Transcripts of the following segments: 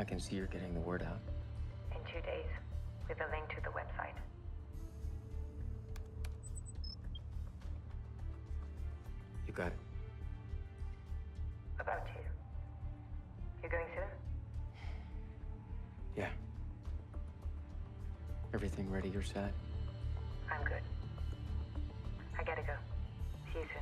I can see you're getting the word out. In 2 days, with a link to the website. You got it. About you. You going soon? Yeah. Everything ready your side? I'm good. I gotta go. See you soon.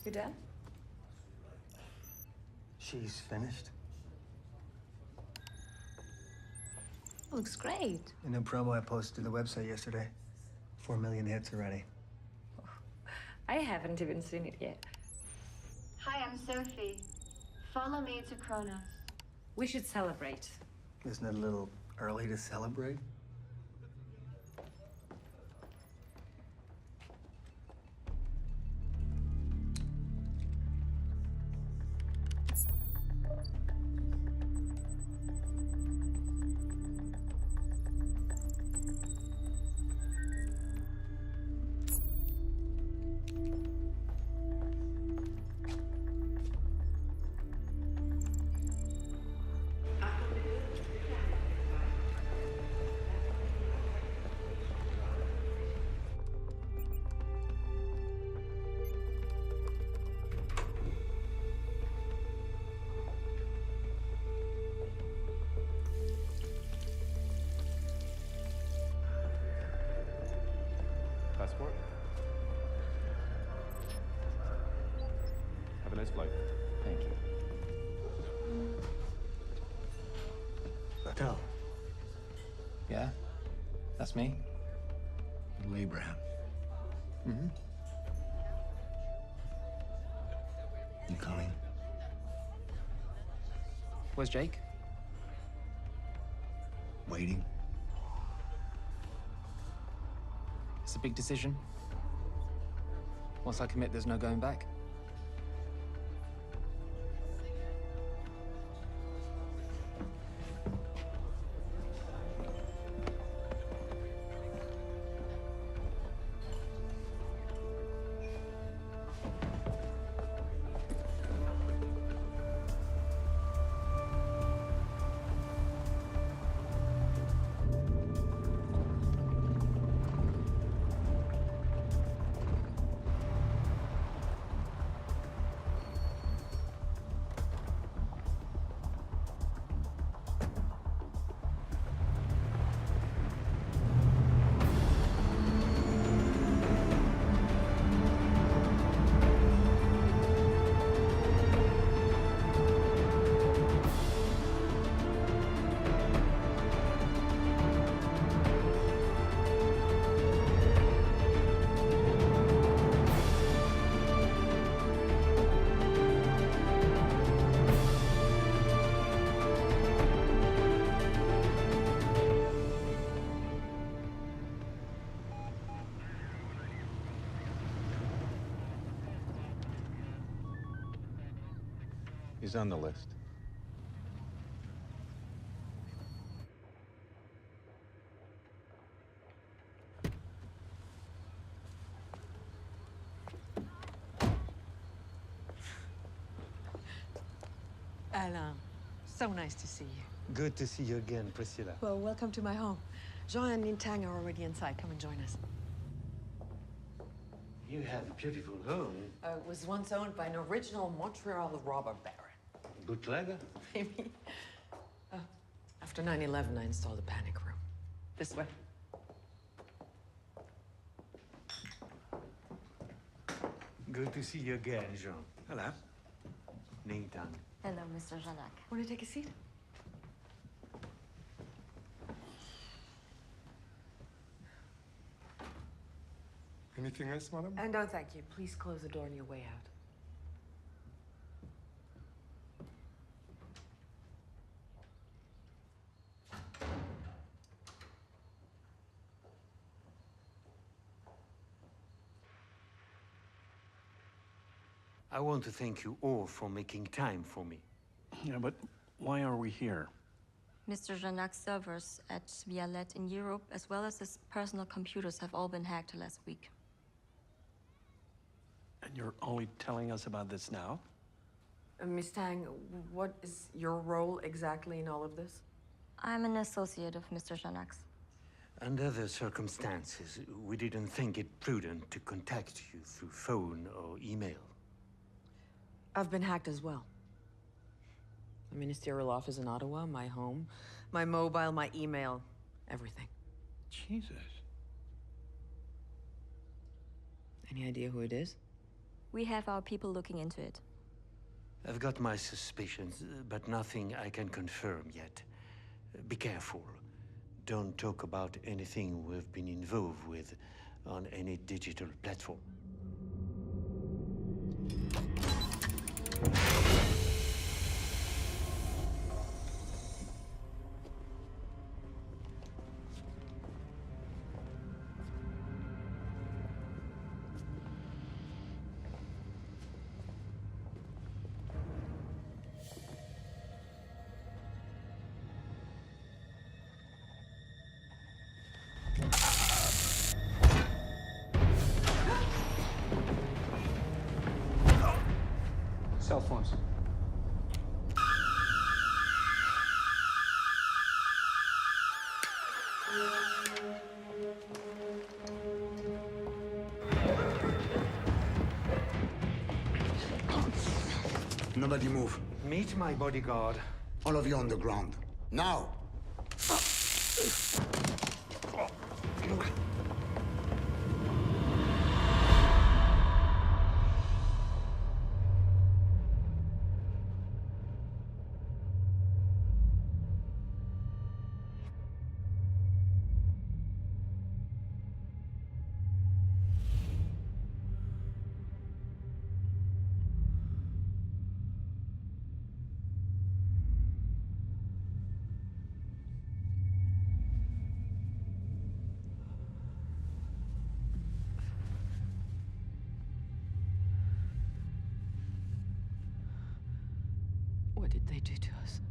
You done? She's finished. Looks great. The new promo I posted to the website yesterday. 4 million hits already. I haven't even seen it yet. Hi, I'm Sophie. Follow me to Kronos. We should celebrate. Isn't it a little early to celebrate? Passport. Have a nice flight. Thank you. Hotel. Yeah? That's me? Little Abraham. Mm-hmm. You coming? Where's Jake? Waiting. It's a big decision. Once I commit, there's no going back. He's on the list. Alain, so nice to see you. Good to see you again, Priscilla. Well, welcome to my home. Jean and Nintang are already inside. Come and join us. You have a beautiful home. It was once owned by an original Montreal robber baron. Bootlegger? Maybe. After 9/11, I installed a panic room. This way. Good to see you again, Jean. Hello. Ning Tang. Hello, Mr. Janak. Want to take a seat? Anything else, madam? And no, thank you. Please close the door on your way out. I want to thank you all for making time for me. Yeah, but why are we here? Mr. Janak's servers at Vialet in Europe, as well as his personal computers, have all been hacked last week. And you're only telling us about this now? Miss Tang, what is your role exactly in all of this? I'm an associate of Mr. Janak's. Under the circumstances, we didn't think it prudent to contact you through phone or email. I've been hacked as well. The ministerial office in Ottawa, my home, my mobile, my email, everything. Jesus. Any idea who it is? We have our people looking into it. I've got my suspicions, but nothing I can confirm yet. Be careful. Don't talk about anything we've been involved with on any digital platform. Cell phones. Nobody move. Meet my bodyguard. All of you on the ground. Now! What did they do to us?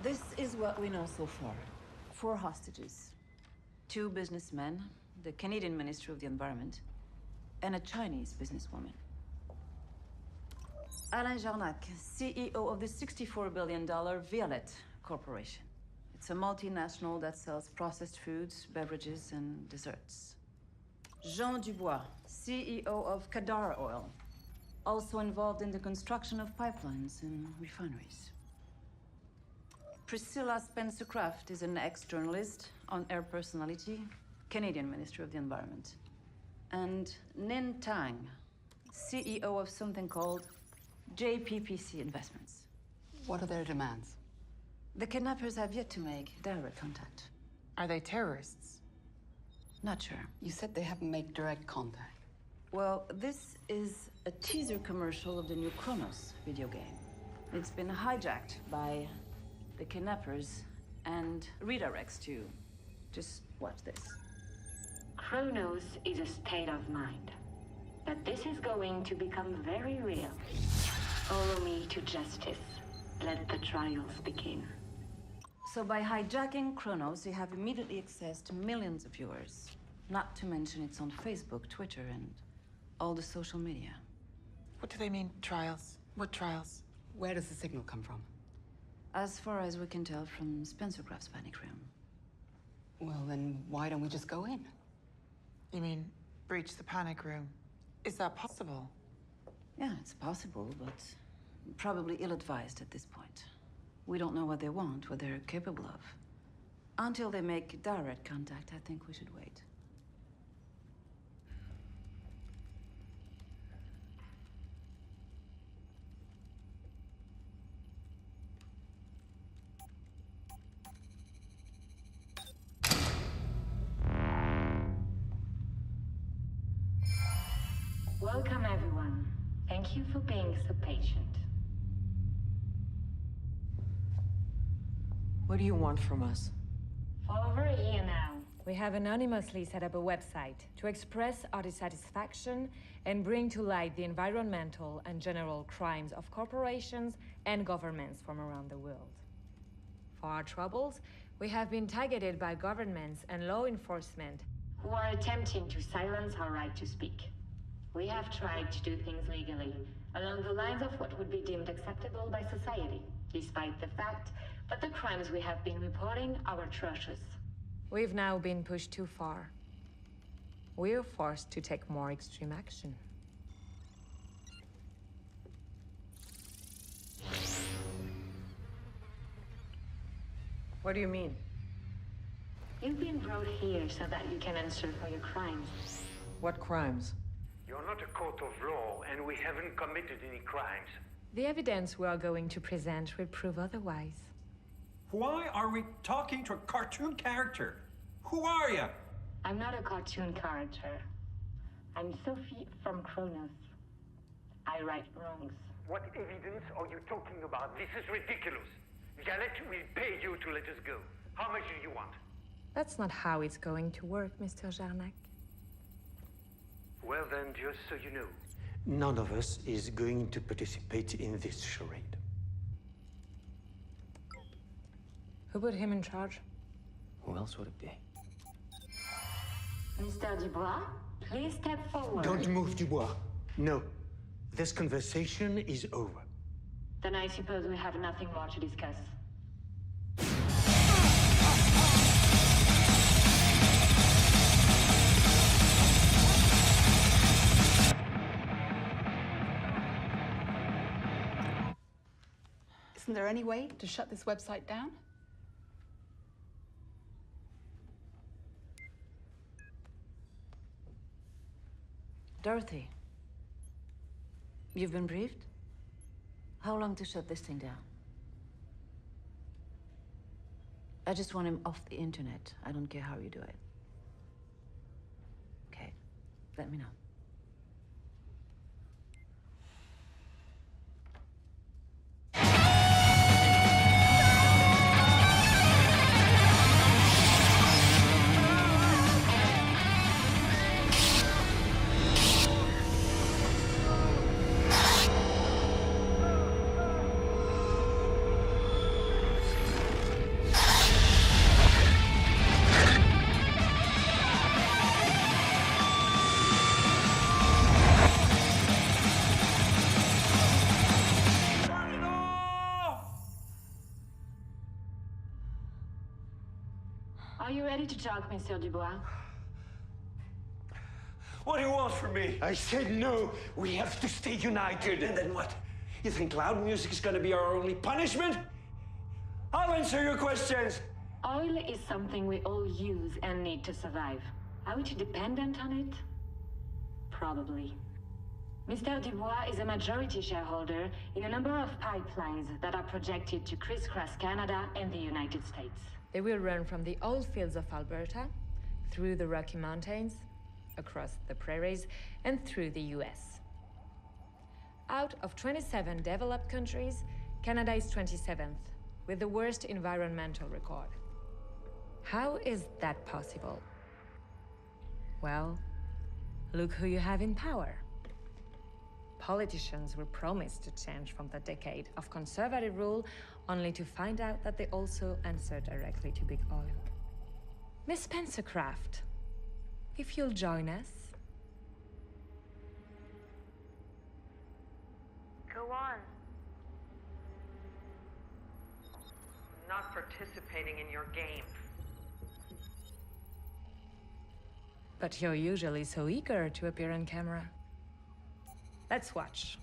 This is what we know so far. 4 hostages. 2 businessmen, the Canadian Minister of the Environment, and a Chinese businesswoman. Alain Jarnac, CEO of the $64 billion Vialet Corporation. It's a multinational that sells processed foods, beverages, and desserts. Jean Dubois, CEO of Kadar Oil, also involved in the construction of pipelines and refineries. Priscilla Spencer-Craft is an ex-journalist, on-air personality, Canadian Minister of the Environment. and Nin Tang, CEO of something called JPPC Investments. What are their demands? The kidnappers have yet to make direct contact. Are they terrorists? Not sure. You said they haven't made direct contact. Well, this is a teaser commercial of the new Chronos video game. It's been hijacked by the kidnappers and redirects to... just watch this. Chronos is a state of mind. But this is going to become very real. Follow me to justice. Let the trials begin. So by hijacking Chronos, you have immediately access to millions of viewers. Not to mention it's on Facebook, Twitter, and all the social media. What do they mean, trials? What trials? Where does the signal come from? As far as we can tell from Spencer Craft's panic room. Well, then why don't we just go in? You mean breach the panic room? Is that possible? Yeah, it's possible, but probably ill-advised at this point. We don't know what they want, what they're capable of. Until they make direct contact, I think we should wait. Welcome, everyone. Thank you for being so patient. What do you want from us? For over a year now, we have anonymously set up a website to express our dissatisfaction and bring to light the environmental and general crimes of corporations and governments from around the world. For our troubles, we have been targeted by governments and law enforcement who are attempting to silence our right to speak. We have tried to do things legally, along the lines of what would be deemed acceptable by society, despite the fact that the crimes we have been reporting are atrocious. We've now been pushed too far. We're forced to take more extreme action. What do you mean? You've been brought here so that you can answer for your crimes. What crimes? You're not a court of law, and we haven't committed any crimes. The evidence we are going to present will prove otherwise. Why are we talking to a cartoon character? Who are you? I'm not a cartoon character. I'm Sophie from Chronos. I right wrongs. What evidence are you talking about? This is ridiculous. Galette will pay you to let us go. How much do you want? That's not how it's going to work, Mr. Jarnac. Well then, just so you know, none of us is going to participate in this charade. Who put him in charge? Who else would it be? Mr. Dubois, please step forward. Don't move, Dubois. No. This conversation is over. Then I suppose we have nothing more to discuss. Isn't there any way to shut this website down? Dorothy, you've been briefed? How long to shut this thing down? I just want him off the internet. I don't care how you do it. Okay, let me know. Are you ready to talk, Monsieur Dubois? What do you want from me? I said no. We have to stay united. And then what? You think loud music is gonna be our only punishment? I'll answer your questions. Oil is something we all use and need to survive. Are we too dependent on it? Probably. Mr. Dubois is a majority shareholder in a number of pipelines that are projected to crisscross Canada and the United States. They will run from the oil fields of Alberta, through the Rocky Mountains, across the prairies, and through the US. Out of 27 developed countries, Canada is 27th, with the worst environmental record. How is that possible? Well, look who you have in power. Politicians were promised to change from the decade of conservative rule, only to find out that they also answer directly to big oil. Miss Spencercraft, if you'll join us. Go on. I'm not participating in your game. But you're usually so eager to appear on camera. Let's watch.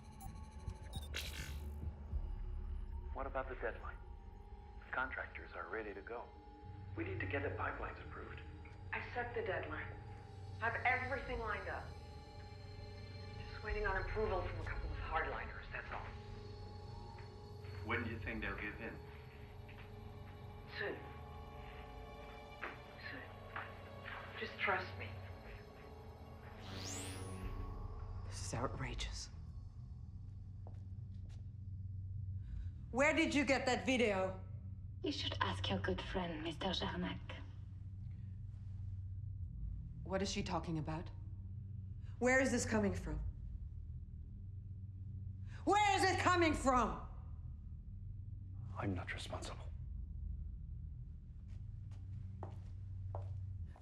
What about the deadline? Contractors are ready to go. We need to get the pipelines approved. I set the deadline. Have everything lined up. Just waiting on approval from a couple of hardliners, that's all. When do you think they'll give in? Soon. Soon. Just trust me. This is outrageous. Where did you get that video? You should ask your good friend, Mr. Jarnac. What is she talking about? Where is this coming from? Where is it coming from? I'm not responsible.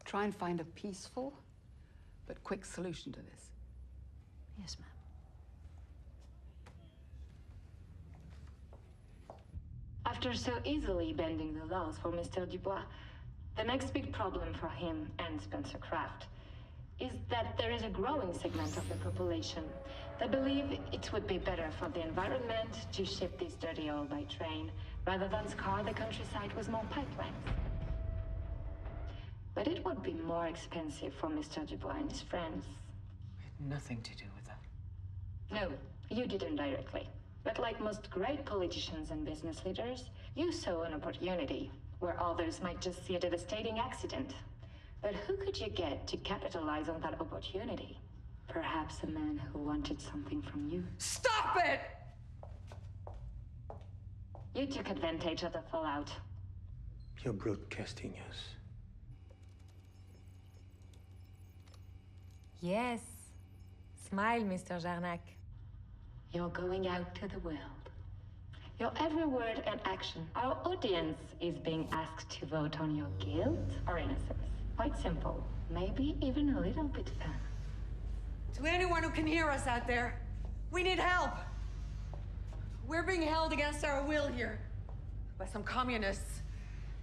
Try and find a peaceful but quick solution to this. Yes, ma'am. After so easily bending the laws for Mr. Dubois, the next big problem for him and Spencer Craft is that there is a growing segment of the population that believe it would be better for the environment to ship this dirty oil by train rather than scar the countryside with more pipelines. But it would be more expensive for Mr. Dubois and his friends. It had nothing to do with that. No, you didn't directly. But like most great politicians and business leaders, you saw an opportunity where others might just see a devastating accident. But who could you get to capitalize on that opportunity? Perhaps a man who wanted something from you. Stop it! You took advantage of the fallout. You're broadcasting us. Yes. Smile, Mr. Jarnac. You're going out to the world. Your every word and action. Our audience is being asked to vote on your guilt or innocence. Quite simple. Maybe even a little bit fun. To anyone who can hear us out there, we need help. We're being held against our will here by some communists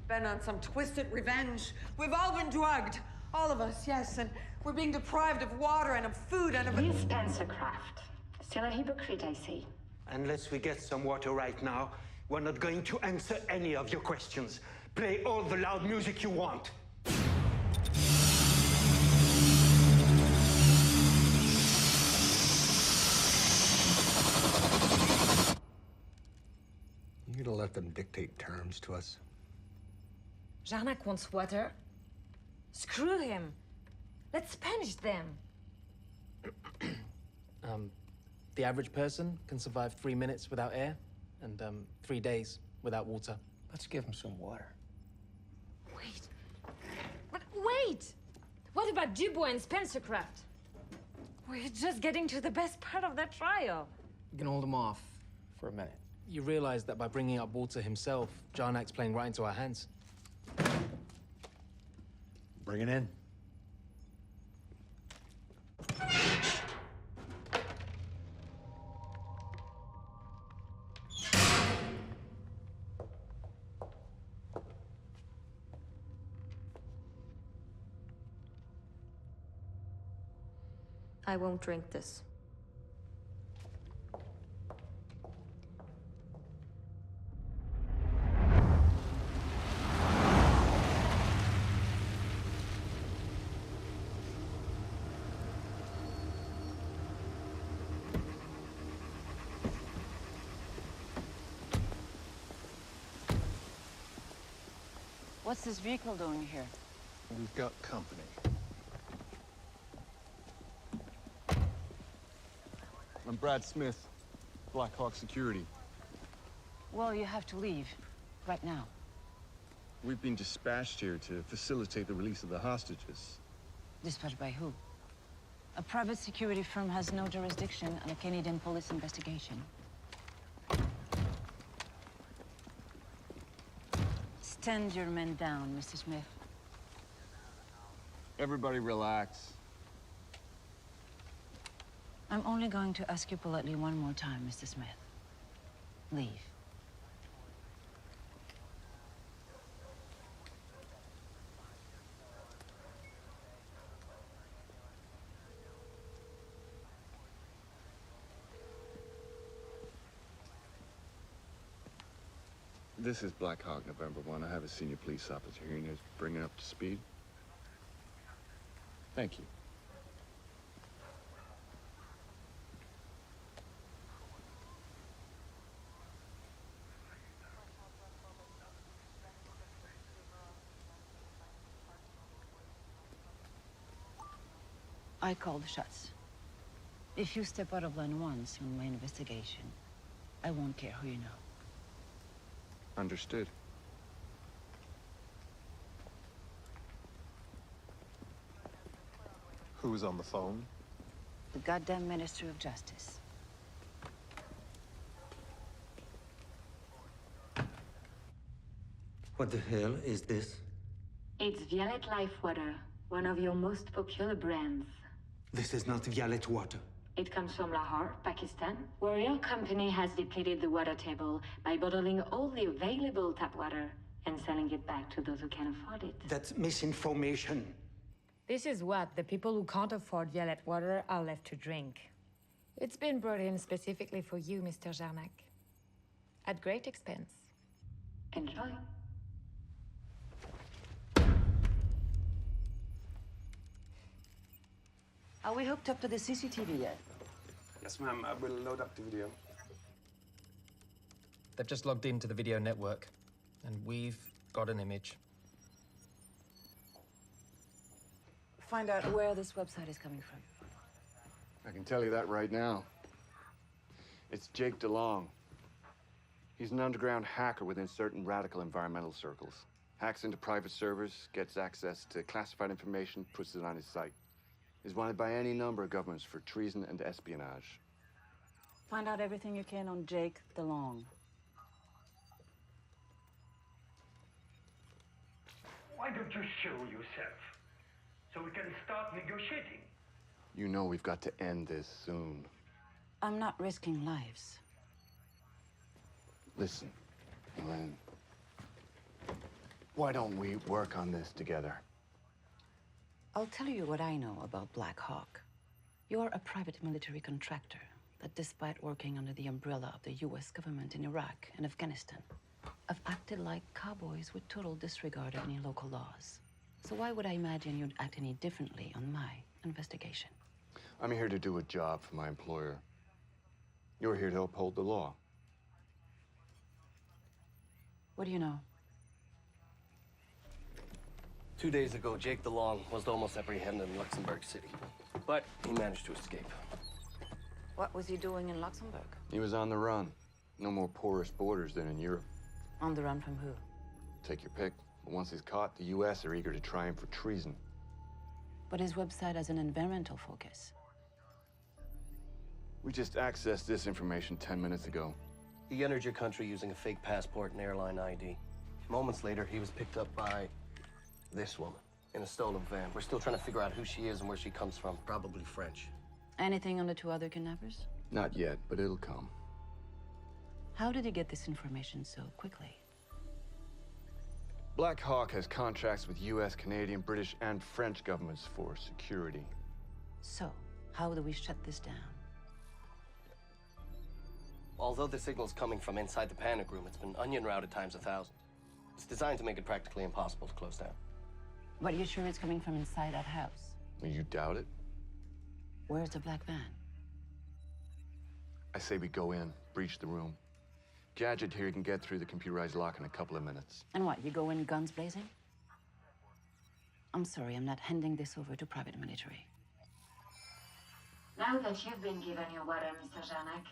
bent on some twisted revenge. We've all been drugged. All of us, yes, and we're being deprived of water and of food and of... Miss Spencercraft. Still a hypocrite, I see. Unless we get some water right now, we're not going to answer any of your questions. Play all the loud music you want. You gonna let them dictate terms to us? Jarnac wants water. Screw him. Let's punish them. The average person can survive 3 minutes without air and 3 days without water. Let's give him some water. Wait. But wait! What about Dubois and Spencercraft? We're just getting to the best part of the trial. You can hold him off for a minute. You realize that by bringing up water himself, Jarnac's playing right into our hands. Bring it in. I won't drink this. What's this vehicle doing here? We've got company. I'm Brad Smith, Black Hawk Security. Well, you have to leave. Right now. We've been dispatched here to facilitate the release of the hostages. Dispatched by who? A private security firm has no jurisdiction on a Canadian police investigation. Stand your men down, Mr. Smith. Everybody relax. I'm only going to ask you politely one more time, Mr. Smith. Leave. This is Black Hawk, November 1. I have a senior police officer here and is bringing up to speed. Thank you. I call the shots. If you step out of line once in my investigation, I won't care who you know. Understood. Who's on the phone? The goddamn Minister of Justice. What the hell is this? It's Violet Life Water, one of your most popular brands. This is not Violet water. It comes from Lahore, Pakistan, where your company has depleted the water table by bottling all the available tap water and selling it back to those who can afford it. That's misinformation. This is what the people who can't afford Violet water are left to drink. It's been brought in specifically for you, Mr. Jarnac. At great expense. Enjoy. Are we hooked up to the CCTV yet? Yes, ma'am. I will load up the video. They've just logged into the video network, and we've got an image. Find out where this website is coming from. I can tell you that right now. It's Jake DeLong. He's an underground hacker within certain radical environmental circles. Hacks into private servers, gets access to classified information, puts it on his site. Is wanted by any number of governments for treason and espionage. Find out everything you can on Jake DeLong. Why don't you show yourself so we can start negotiating? You know we've got to end this soon. I'm not risking lives. Listen, Elaine. Why don't we work on this together? I'll tell you what I know about Black Hawk. You're a private military contractor that, despite working under the umbrella of the US government in Iraq and Afghanistan, have acted like cowboys with total disregard of any local laws. So why would I imagine you'd act any differently on my investigation? I'm here to do a job for my employer. You're here to uphold the law. What do you know? 2 days ago, Jake DeLong was almost apprehended in Luxembourg City, but he managed to escape. What was he doing in Luxembourg? He was on the run. No more porous borders than in Europe. On the run from who? Take your pick. But once he's caught, the US are eager to try him for treason. But his website has an environmental focus. We just accessed this information 10 minutes ago. He entered your country using a fake passport and airline ID. Moments later, he was picked up by this woman in a stolen van. We're still trying to figure out who she is and where she comes from. Probably French. Anything on the two other kidnappers? Not yet, but it'll come. How did he get this information so quickly? Black Hawk has contracts with US, Canadian, British, and French governments for security. So, how do we shut this down? Although the signal's coming from inside the panic room, it's been onion routed times 1,000. It's designed to make it practically impossible to close down. But you're sure it's coming from inside that house? You doubt it? Where's the black van? I say we go in, breach the room. Gadget here can get through the computerized lock in a couple of minutes. And what, you go in guns blazing? I'm sorry, I'm not handing this over to private military. Now that you've been given your water, Mr. Jarnac,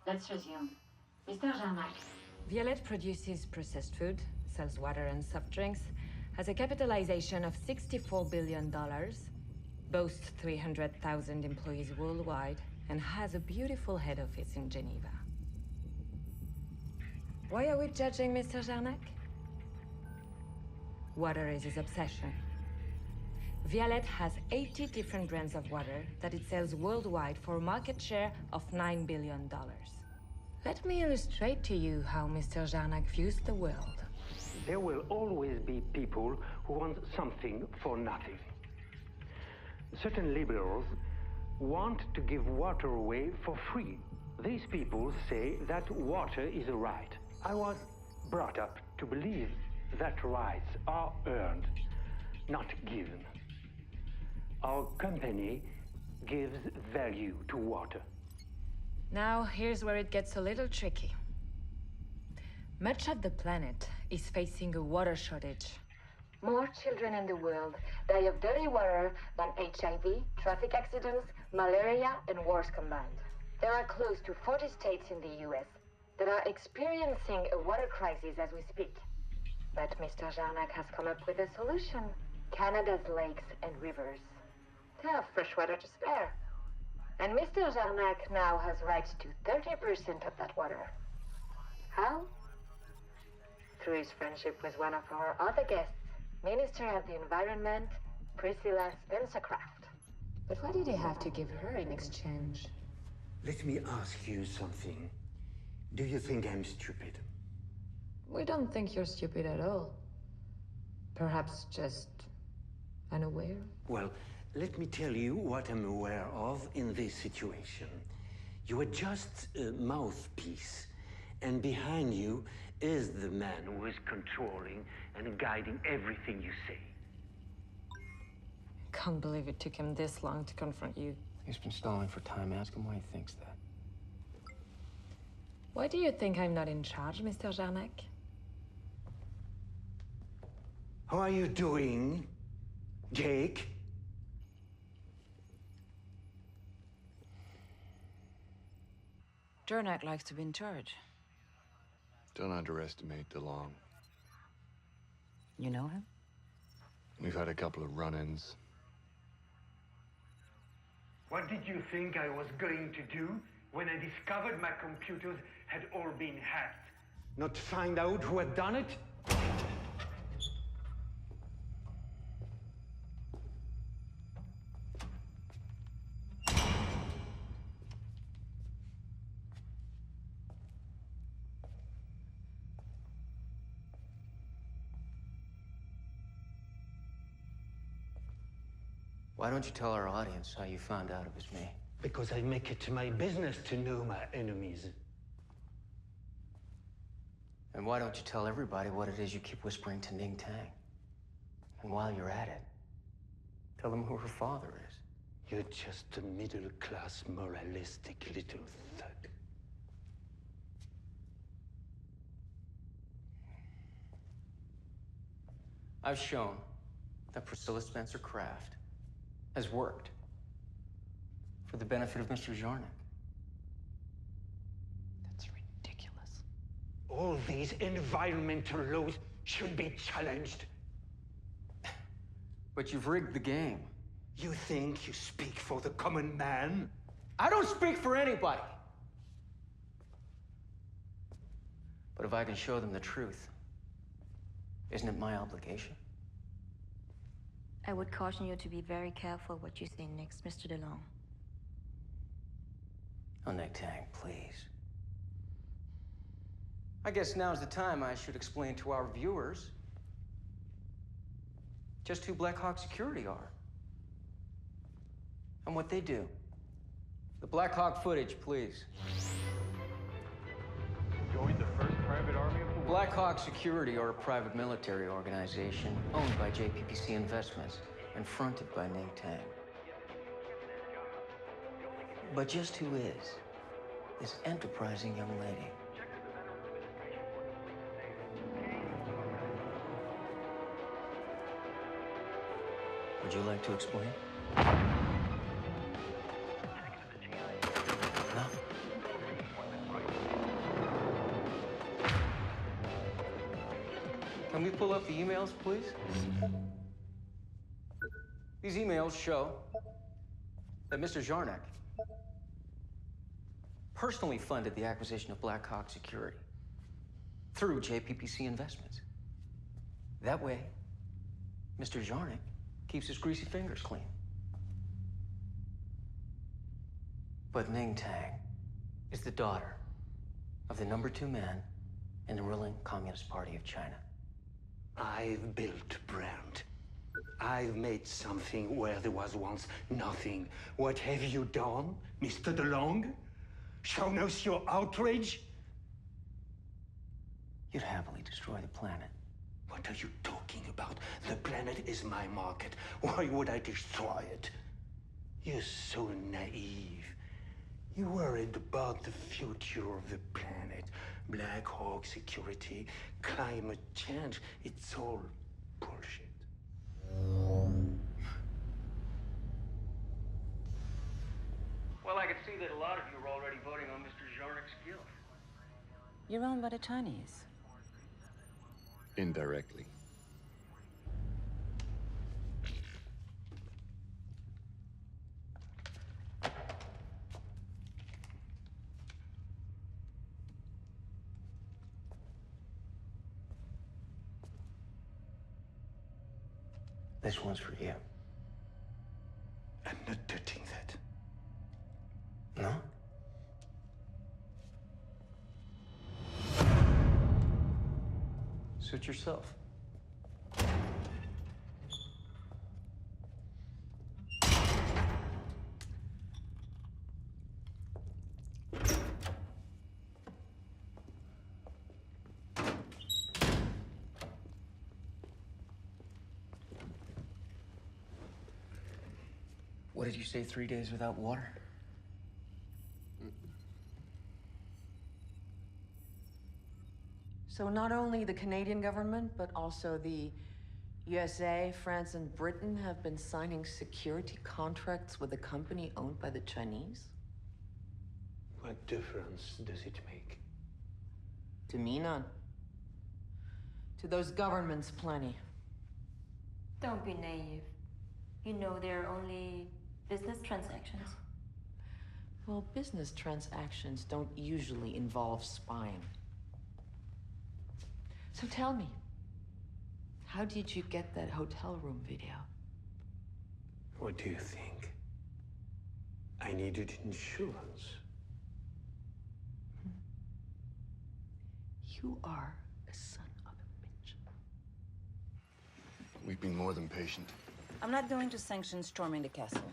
let's resume. Mr. Jarnac. Violette produces processed food, sells water and soft drinks, has a capitalization of $64 billion, boasts 300,000 employees worldwide, and has a beautiful head office in Geneva. Why are we judging Mr. Jarnac? Water is his obsession. Violette has 80 different brands of water that it sells worldwide for a market share of $9 billion. Let me illustrate to you how Mr. Jarnac views the world. There will always be people who want something for nothing. Certain liberals want to give water away for free. These people say that water is a right. I was brought up to believe that rights are earned, not given. Our company gives value to water. Now, here's where it gets a little tricky. Much of the planet is facing a water shortage. More children in the world die of dirty water than HIV, traffic accidents, malaria, and wars combined. There are close to 40 states in the US that are experiencing a water crisis as we speak. But Mr. Jarnac has come up with a solution. Canada's lakes and rivers. They have fresh water to spare. And Mr. Jarnac now has rights to 30% of that water. How? Through his friendship with one of our other guests, Minister of the Environment, Priscilla Spencercraft. But what did he have to give her in exchange? Let me ask you something. Do you think I'm stupid? We don't think you're stupid at all. Perhaps just unaware? Well, let me tell you what I'm aware of in this situation. You are just a mouthpiece, and behind you is the man who is controlling and guiding everything you say. Can't believe it took him this long to confront you. He's been stalling for time. Ask him why he thinks that. Why do you think I'm not in charge, Mr. Jarnac? How are you doing, Jake? Jarnac likes to be in charge. Don't underestimate DeLong. You know him? We've had a couple of run-ins. What did you think I was going to do when I discovered my computers had all been hacked? Not find out who had done it? Why don't you tell our audience how you found out it was me? Because I make it my business to know my enemies. And why don't you tell everybody what it is you keep whispering to Ning Tang? And while you're at it, tell them who her father is. You're just a middle-class, moralistic little thug. I've shown that Priscilla Spencer-Craft has worked for the benefit of Mr. Jarnac. That's ridiculous. All these environmental laws should be challenged. But you've rigged the game. You think you speak for the common man? I don't speak for anybody. But if I can show them the truth, isn't it my obligation? I would caution you to be very careful what you say next, Mr. DeLong. Oh, Ning Tang, please. I guess now's the time I should explain to our viewers just who Black Hawk Security are and what they do. The Black Hawk footage, please. Joined the first private army of the world. Black Hawk Security are a private military organization owned by JPPC Investments and fronted by Ning Tang. But just who is this enterprising young lady? Would you like to explain? No? Can we pull up the emails, please? These emails show that Mr. Zarnak personally funded the acquisition of Black Hawk Security through JPPC Investments. That way, Mr. Zarnak keeps his greasy fingers clean. But Ning Tang is the daughter of the #2 man in the ruling Communist Party of China. I've built brand. I've made something where there was once nothing. What have you done, Mr. DeLong? Shown us your outrage? You'd happily destroy the planet. What are you talking about? The planet is my market. Why would I destroy it? You're so naive. You're worried about the future of the planet. Black Hawk security, climate change. It's all bullshit. Well, I can see that a lot of you are already voting on Mr. Zarnik's guilt. You're owned by the Chinese. Indirectly. This one's for you. I'm not touching that. No? Suit yourself. What did you say, 3 days without water? So not only the Canadian government, but also the USA, France, and Britain have been signing security contracts with a company owned by the Chinese? What difference does it make? To me, none. To those governments, plenty. Don't be naive. You know they're only business transactions. Well, business transactions don't usually involve spying. So tell me, how did you get that hotel room video? What do you think? I needed insurance. You are a son of a bitch. We've been more than patient. I'm not going to sanction storming the castle.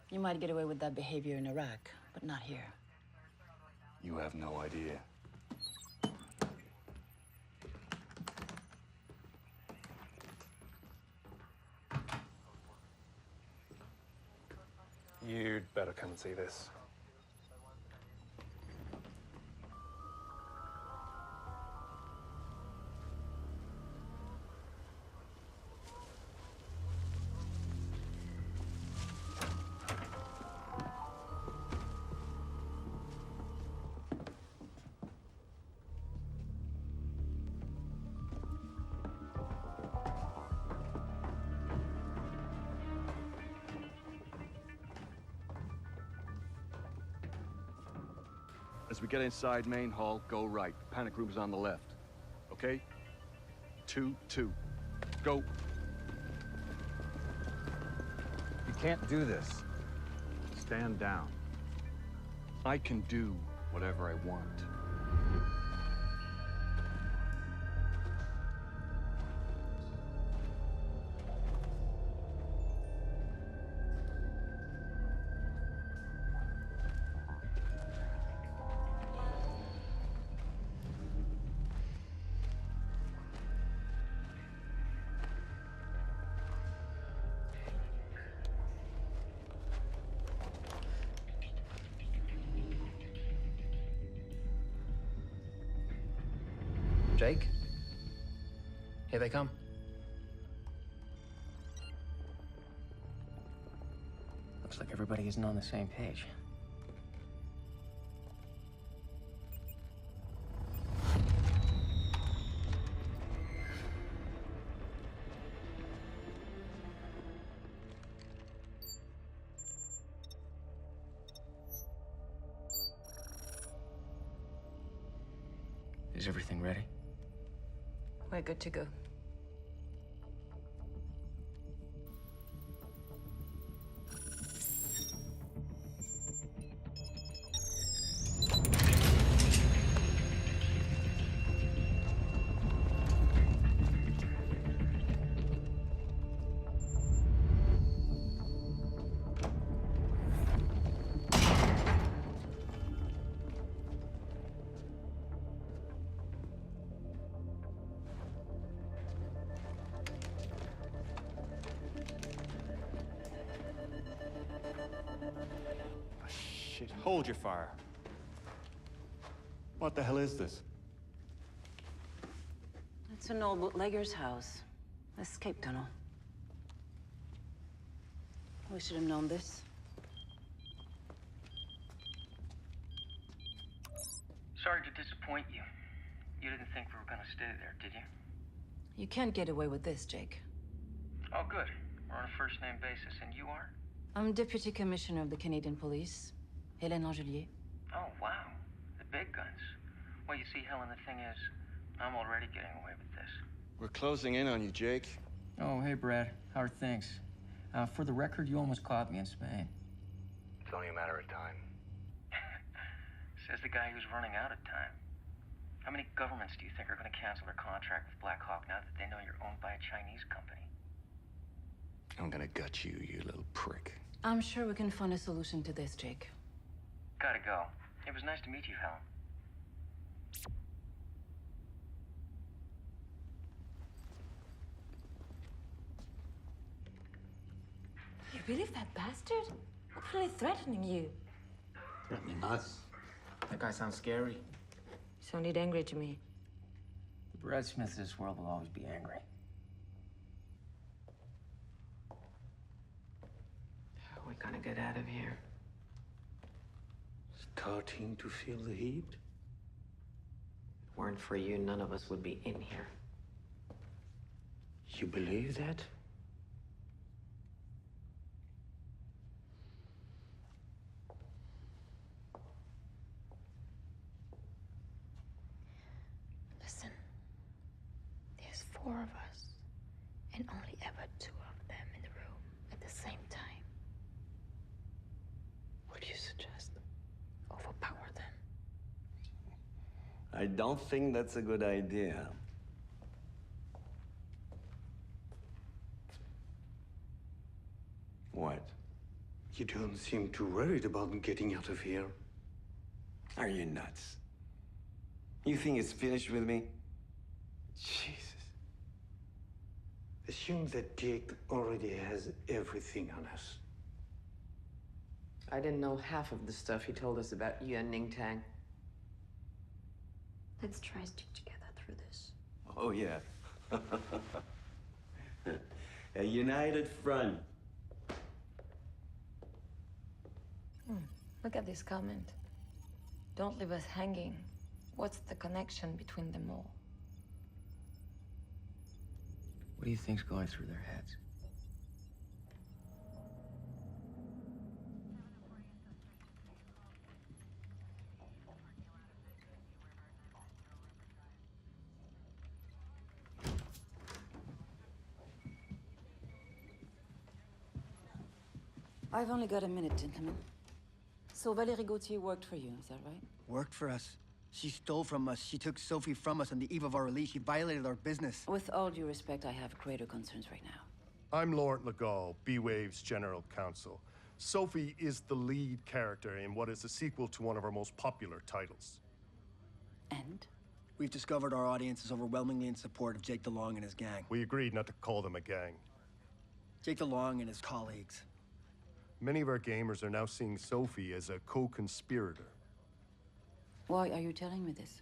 You might get away with that behavior in Iraq, but not here. You have no idea. You'd better come and see this. As we get inside main hall, go right. Panic room's on the left. Okay? 2-2. Go. You can't do this. Stand down. I can do whatever I want. Jake? Here they come. Looks like everybody isn't on the same page. Is everything ready? We're good to go. Shit, hold your fire. What the hell is this? It's an old bootlegger's house. Escape tunnel. We should have known this. Sorry to disappoint you. You didn't think we were gonna stay there, did you? You can't get away with this, Jake. Oh, good. We're on a first-name basis, and you are? I'm Deputy Commissioner of the Canadian Police, Hélène Langelier. Oh, wow. The big guns. Well, you see, Helen, the thing is, I'm already getting away with this. We're closing in on you, Jake. Oh, hey, Brad. How are things? For the record, you almost caught me in Spain. It's only a matter of time. Says the guy who's running out of time. How many governments do you think are going to cancel their contract with Black Hawk now that they know you're owned by a Chinese company? I'm gonna gut you, you little prick. I'm sure we can find a solution to this, Jake. Gotta go. It was nice to meet you, Helen. You believe that bastard? Really threatening you. Threatening us? That guy sounds scary. Sounded angry to me. The Brad Smith of this world will always be angry. We're gonna get out of here. Starting to feel the heat? If it weren't for you, none of us would be in here. You believe that? Listen, there's 4 of us, and only ever 2 of them in the room at the same time. What do you suggest? Overpower them. I don't think that's a good idea. What? You don't seem too worried about getting out of here. Are you nuts? You think it's finished with me? Jesus. Assume that Jake already has everything on us. I didn't know half of the stuff he told us about you and Ning Tang. Let's try to stick together through this. Oh, yeah. A united front. Look at this comment. Don't leave us hanging. What's the connection between them all? What do you think's going through their heads? I've only got a minute, gentlemen. So Valérie Gauthier worked for you, is that right? Worked for us. She stole from us. She took Sophie from us on the eve of our release. She violated our business. With all due respect, I have greater concerns right now. I'm Laurent Legault, B-Wave's general counsel. Sophie is the lead character in what is a sequel to one of our most popular titles. And? We've discovered our audience is overwhelmingly in support of Jake DeLong and his gang. We agreed not to call them a gang. Jake DeLong and his colleagues. Many of our gamers are now seeing Sophie as a co-conspirator. Why are you telling me this?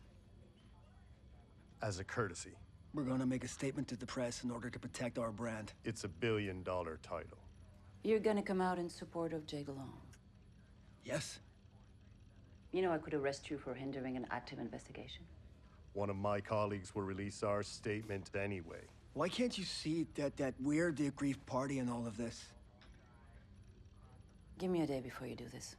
As a courtesy. We're gonna make a statement to the press in order to protect our brand. It's a $1 billion title. You're gonna come out in support of Jake Long? Yes. You know I could arrest you for hindering an active investigation. One of my colleagues will release our statement anyway. Why can't you see that we're the aggrieved party in all of this? Give me a day before you do this.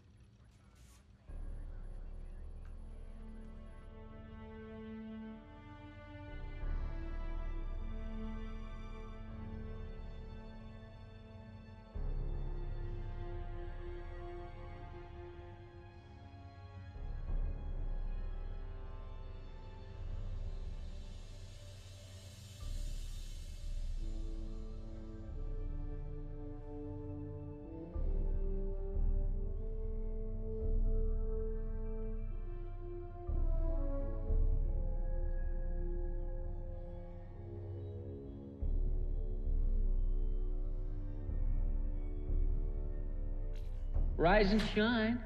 Rise and shine.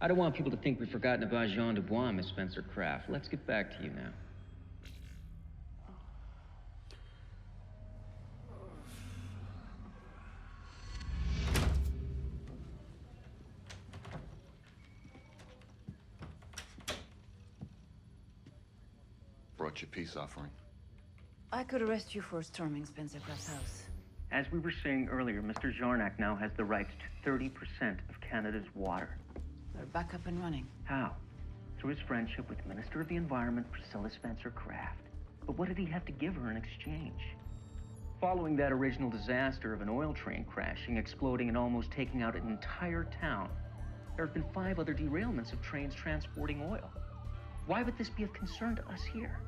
I don't want people to think we've forgotten about Jean Dubois and Miss Spencer Kraft. Let's get back to you now. Brought you peace offering. I could arrest you for storming Spencer Kraft's house. As we were saying earlier, Mr. Jarnac now has the rights to 30% of Canada's water. We're back up and running. How? Through his friendship with Minister of the Environment, Priscilla Spencer Kraft. But what did he have to give her in exchange? Following that original disaster of an oil train crashing, exploding, and almost taking out an entire town, there have been 5 other derailments of trains transporting oil. Why would this be of concern to us here?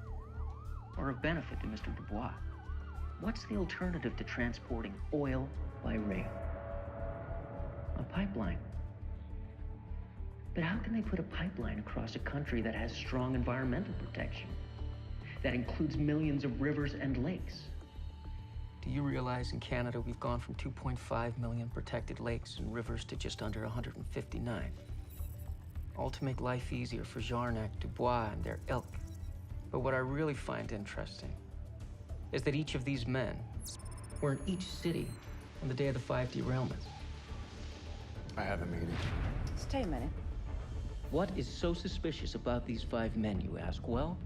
Or of benefit to Mr. Dubois? What's the alternative to transporting oil by rail? A pipeline. But how can they put a pipeline across a country that has strong environmental protection? That includes millions of rivers and lakes? Do you realize in Canada we've gone from 2.5 million protected lakes and rivers to just under 159? All to make life easier for Jarnac, Dubois, and their ilk. But what I really find interesting is that each of these men were in each city on the day of the 5 derailments. I have a meeting. Stay a minute. What is so suspicious about these 5 men, you ask? Well,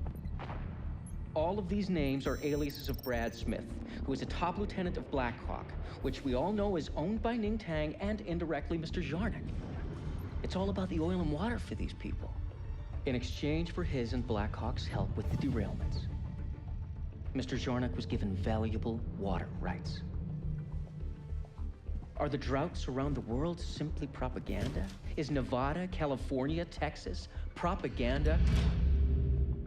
all of these names are aliases of Brad Smith, who is a top lieutenant of Blackhawk, which we all know is owned by Ning Tang and indirectly Mr. Jarnac. It's all about the oil and water for these people, in exchange for his and Blackhawk's help with the derailments. Mr. Jarnac was given valuable water rights. Are the droughts around the world simply propaganda? Is Nevada, California, Texas propaganda?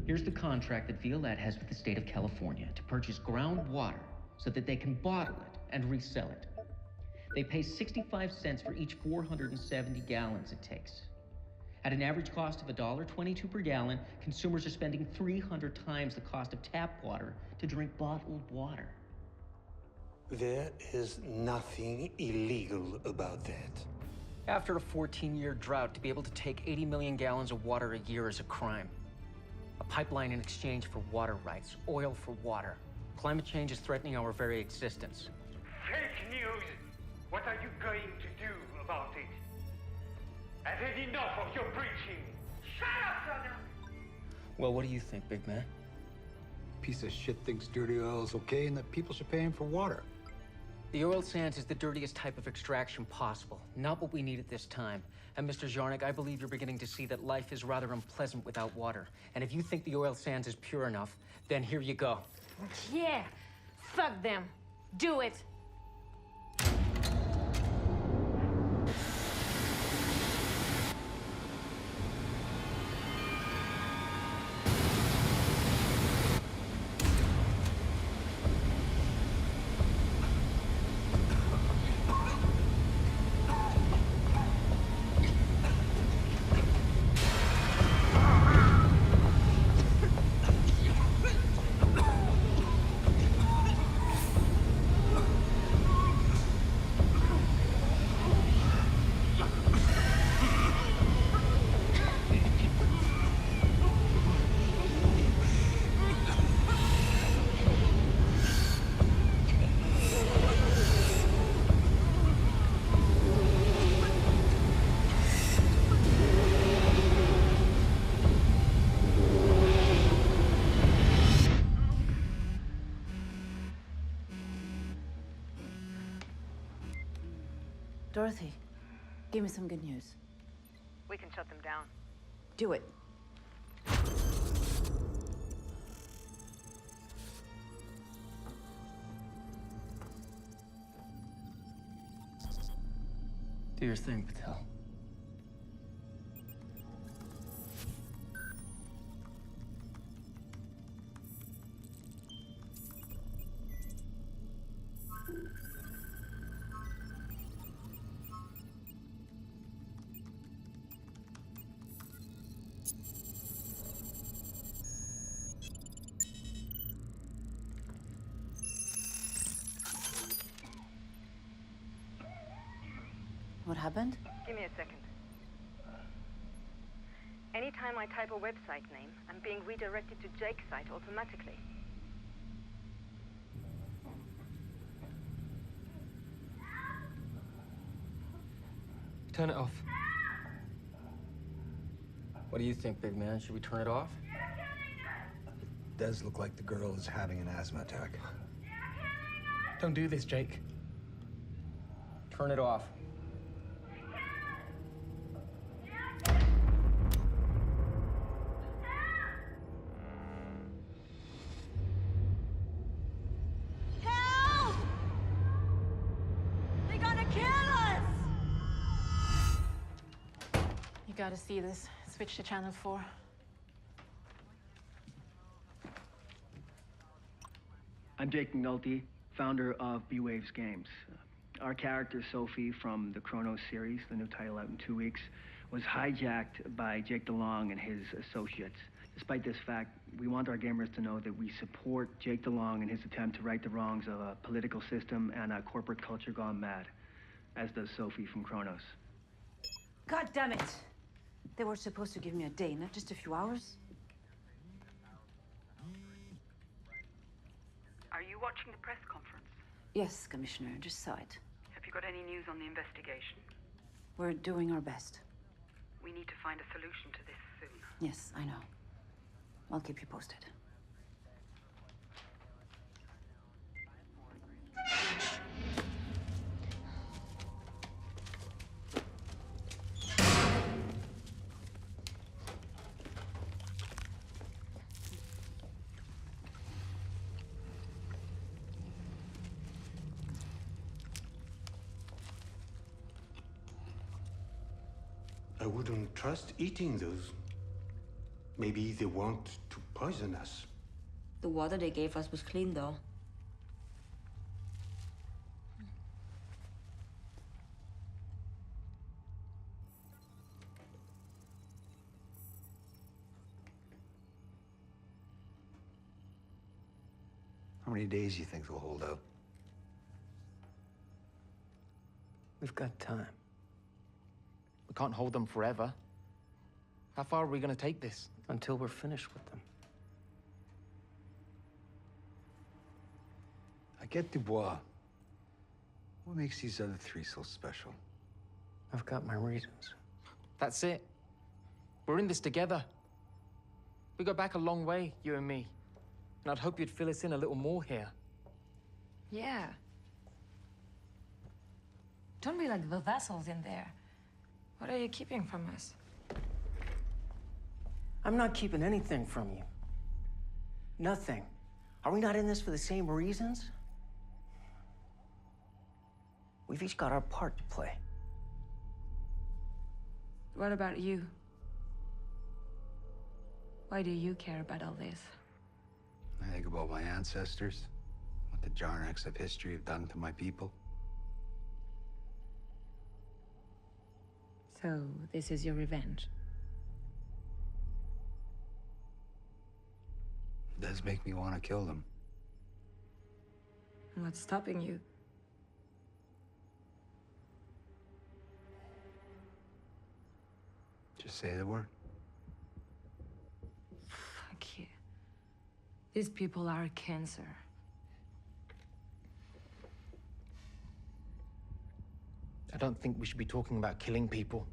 Here's the contract that Violette has with the state of California to purchase groundwater so that they can bottle it and resell it. They pay 65 cents for each 470 gallons it takes. At an average cost of $1.22 per gallon, consumers are spending 300 times the cost of tap water to drink bottled water. There is nothing illegal about that. After a 14-year drought, to be able to take 80 million gallons of water a year is a crime. A pipeline in exchange for water rights, oil for water. Climate change is threatening our very existence. Fake news! What are you going to do about it? I've had enough of your preaching! Shut up, Jonah! Well, what do you think, big man? Piece of shit thinks dirty oil is okay and that people should pay him for water. The oil sands is the dirtiest type of extraction possible, not what we need at this time. And Mr. Jarnac, I believe you're beginning to see that life is rather unpleasant without water. And if you think the oil sands is pure enough, then here you go. Yeah, fuck them. Do it. Dorothy, give me some good news. We can shut them down. Do it. Do your thing, Patel. What happened? Give me a second. Anytime I type a website name, I'm being redirected to Jake's site automatically. Turn it off. What do you think, big man? Should we turn it off? It does look like the girl is having an asthma attack. Don't do this, Jake. Turn it off. Help! They're gonna kill us! You gotta see this. Switch to channel 4. I'm Jake McNulty, founder of B-Waves Games. Our character, Sophie, from the Chronos series, the new title out in 2 weeks, was hijacked by Jake DeLong and his associates. Despite this fact, we want our gamers to know that we support Jake DeLong in his attempt to right the wrongs of a political system and a corporate culture gone mad, as does Sophie from Chronos. God damn it! They were supposed to give me a day, not just a few hours. Are you watching the press conference? Yes, Commissioner, just saw it. Have you got any news on the investigation? We're doing our best. We need to find a solution to this soon. Yes, I know. I'll keep you posted. I wouldn't trust eating those. Maybe they want to poison us. The water they gave us was clean, though. How many days do you think they'll hold out? We've got time. We can't hold them forever. How far are we going to take this? Until we're finished with them. I get Dubois. What makes these other three so special? I've got my reasons. That's it. We're in this together. We go back a long way, you and me. And I'd hope you'd fill us in a little more here. Yeah. Don't be like the vassals in there. What are you keeping from us? I'm not keeping anything from you. Nothing. Are we not in this for the same reasons? We've each got our part to play. What about you? Why do you care about all this? I think about my ancestors, what the Jarnaks of history have done to my people. So, this is your revenge? It does make me want to kill them. What's stopping you? Just say the word. Fuck you. These people are a cancer. I don't think we should be talking about killing people.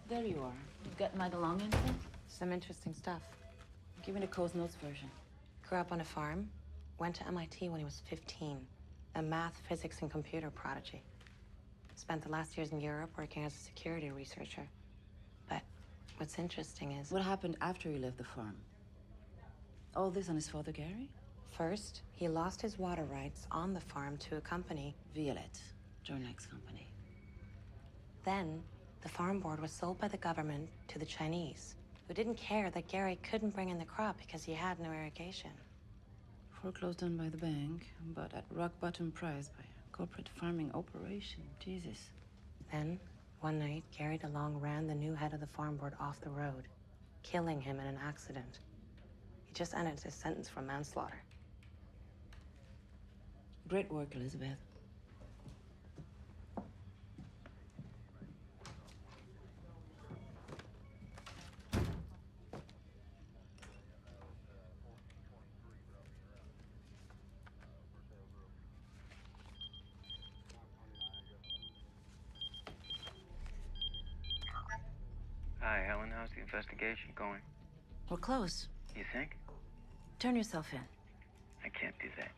There you are. You've got my belongings? Some interesting stuff. Give me the Coast Notes version. Grew up on a farm. Went to MIT when he was 15. A math, physics, and computer prodigy. Spent the last years in Europe working as a security researcher. But what's interesting is... What happened after he left the farm? All this on his father, Gary? First, he lost his water rights on the farm to a company. Violet, Jornak's company. Then, the farm board was sold by the government to the Chinese, who didn't care that Gary couldn't bring in the crop because he had no irrigation. Foreclosed on by the bank, but at rock-bottom price by a corporate farming operation. Jesus. Then, one night, Gary DeLong ran the new head of the farm board off the road, killing him in an accident. He just ended his sentence for manslaughter. Great work, Elizabeth. Hi, Helen. How's the investigation going? We're close. You think? Turn yourself in. I can't do that.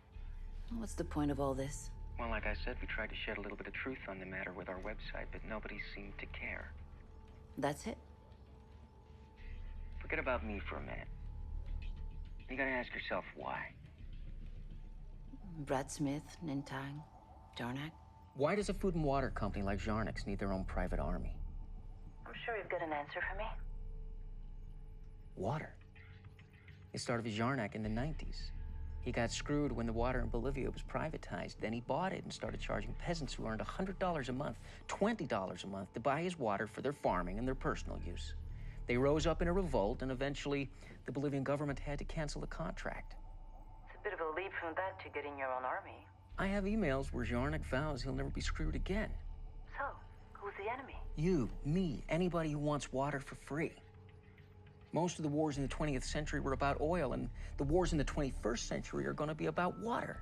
What's the point of all this? Well, like I said, we tried to shed a little bit of truth on the matter with our website, but nobody seemed to care. That's it? Forget about me for a minute. You gotta ask yourself why. Brad Smith, Nintang, Jarnak. Why does a food and water company like Jarnak's need their own private army? I'm sure you've got an answer for me. Water. It started with Jarnak in the 90s. He got screwed when the water in Bolivia was privatized. Then he bought it and started charging peasants who earned $100 a month, $20 a month to buy his water for their farming and their personal use. They rose up in a revolt, and eventually the Bolivian government had to cancel the contract. It's a bit of a leap from that to getting your own army. I have emails where Jarnak vows he'll never be screwed again. So, who's the enemy? You, me, anybody who wants water for free. Most of the wars in the 20th century were about oil, and the wars in the 21st century are going to be about water.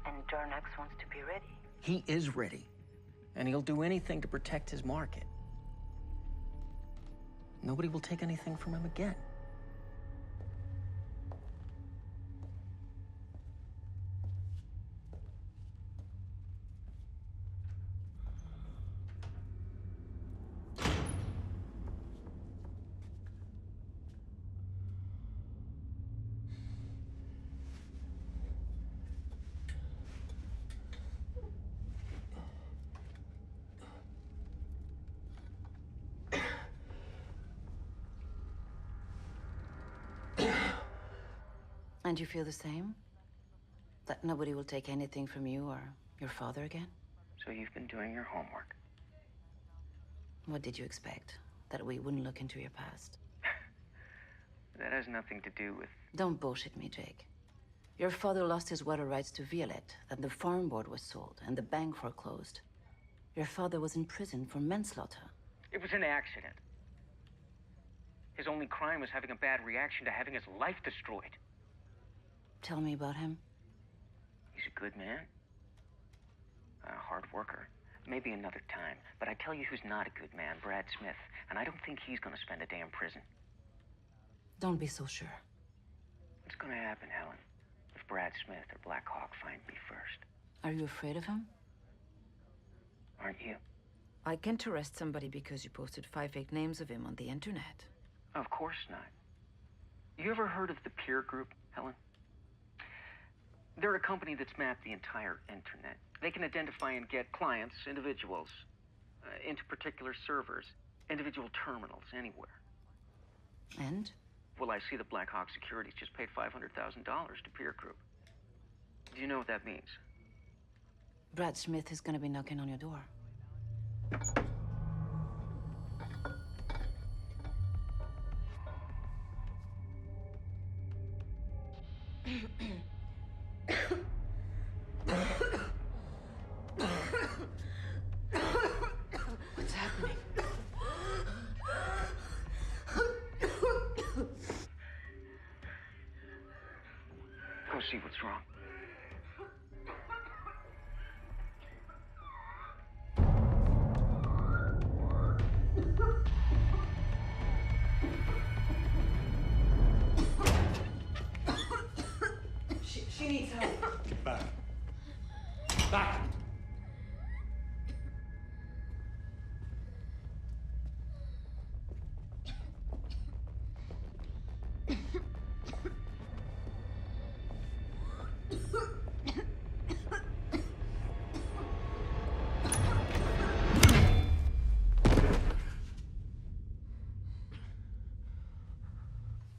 And Jarnax wants to be ready. He is ready, and he'll do anything to protect his market. Nobody will take anything from him again. And you feel the same? That nobody will take anything from you or your father again? So you've been doing your homework. What did you expect? That we wouldn't look into your past? That has nothing to do with... Don't bullshit me, Jake. Your father lost his water rights to Violet, then the farm board was sold, and the bank foreclosed. Your father was in prison for manslaughter. It was an accident. His only crime was having a bad reaction to having his life destroyed. Tell me about him. He's a good man. A hard worker. Maybe another time. But I tell you who's not a good man, Brad Smith. And I don't think he's gonna spend a day in prison. Don't be so sure. What's gonna happen, Helen, if Brad Smith or Black Hawk find me first? Are you afraid of him? Aren't you? I can't arrest somebody because you posted 5 fake names of him on the internet. Of course not. You ever heard of the peer group, Helen? They're a company that's mapped the entire internet. They can identify and get clients, individuals, into particular servers, individual terminals, anywhere. And? Well, I see that Black Hawk Securities just paid $500,000 to peer group. Do you know what that means? Brad Smith is gonna be knocking on your door. What's happening? Go see what's wrong. She needs help. Back. Back!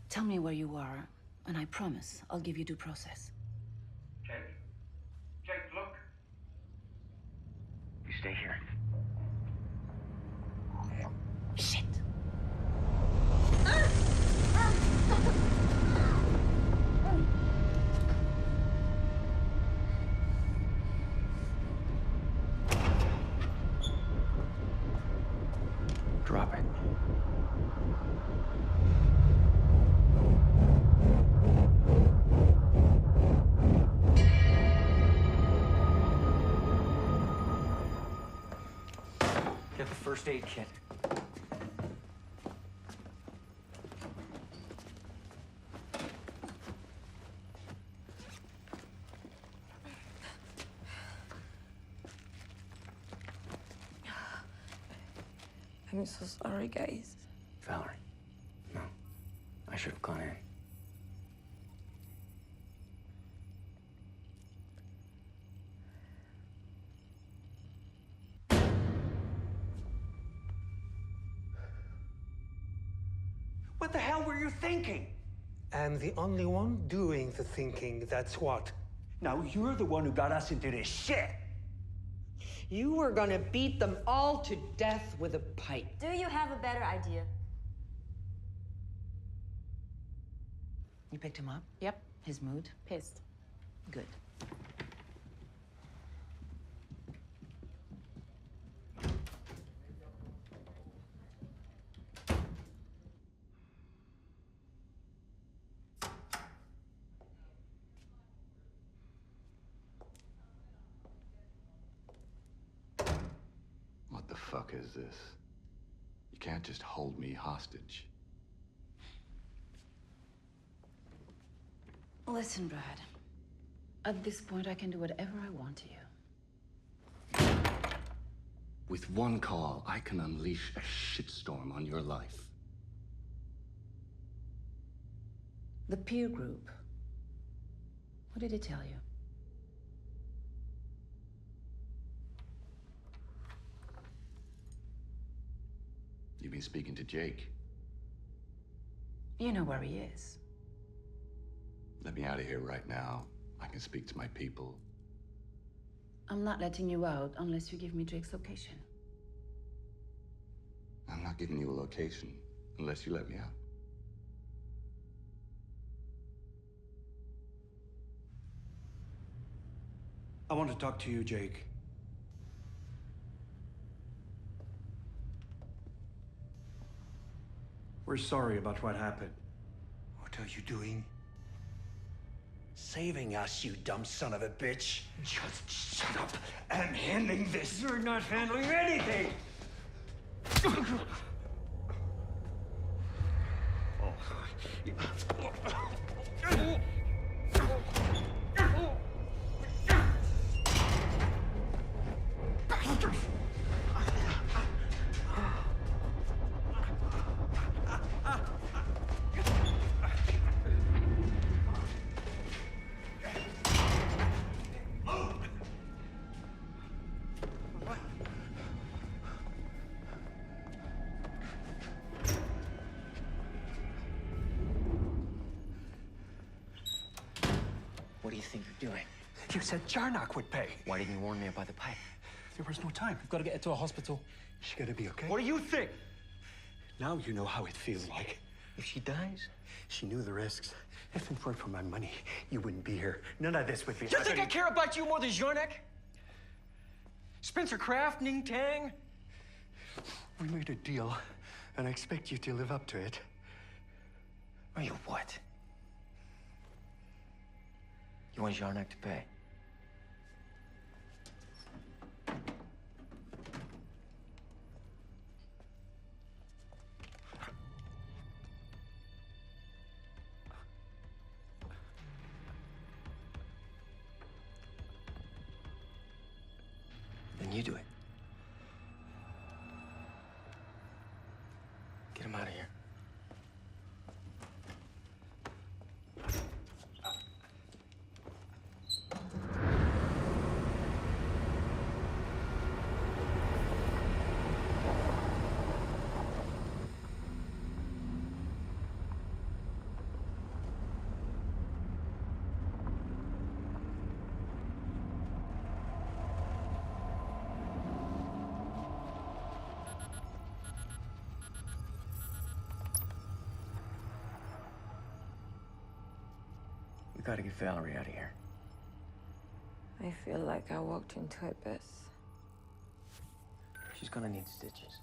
Tell me where you are, and I promise I'll give you due process. Jake? Jake, look! You stay here. Shit! Drop it. Get the first aid kit. I'm so sorry, guys. Valerie, no. I should have gone in. What the hell were you thinking? I'm the only one doing the thinking, that's what. Now, you're the one who got us into this shit. You were gonna beat them all to death with a pipe. Do you have a better idea? You picked him up? Yep. His mood? Pissed. Good. What the fuck is this? You can't just hold me hostage. Listen, Brad. At this point, I can do whatever I want to you. With one call, I can unleash a shitstorm on your life. The peer group. What did it tell you? You've been speaking to Jake. You know where he is. Let me out of here right now. I can speak to my people. I'm not letting you out unless you give me Jake's location. I'm not giving you a location unless you let me out. I want to talk to you, Jake. We're sorry about what happened. What are you doing? Saving us, you dumb son of a bitch. Just shut up. I'm handling this. You're not handling anything! What do you think you're doing? You said Jarnock would pay. Why didn't you warn me about the pipe? There was no time. We've got to get her to a hospital. She's gonna be okay. What do you think? Now you know how it feels like. If she dies, She knew the risks. If it weren't for my money, you wouldn't be here. None of this would be You think I happening. care about you more than Jarnock? Spencer Kraft, Ning Tang? We made a deal, and I expect you to live up to it. Are you what? You want Jarnock to pay? you doing? Get him out of here. We gotta get Valerie out of here. I feel like I walked into abyss. She's gonna need stitches.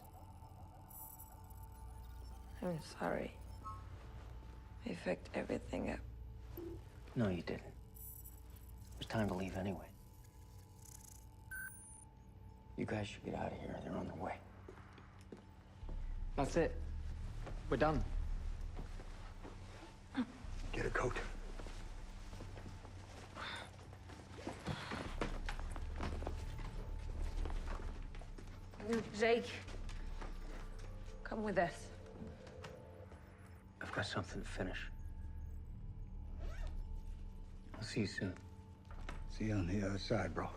I'm sorry. I fucked everything up. No, you didn't. It was time to leave anyway. You guys should get out of here. They're on their way. That's it. We're done. Get a coat. Jake, come with us. I've got something to finish. I'll see you soon. See you on the other side, bro.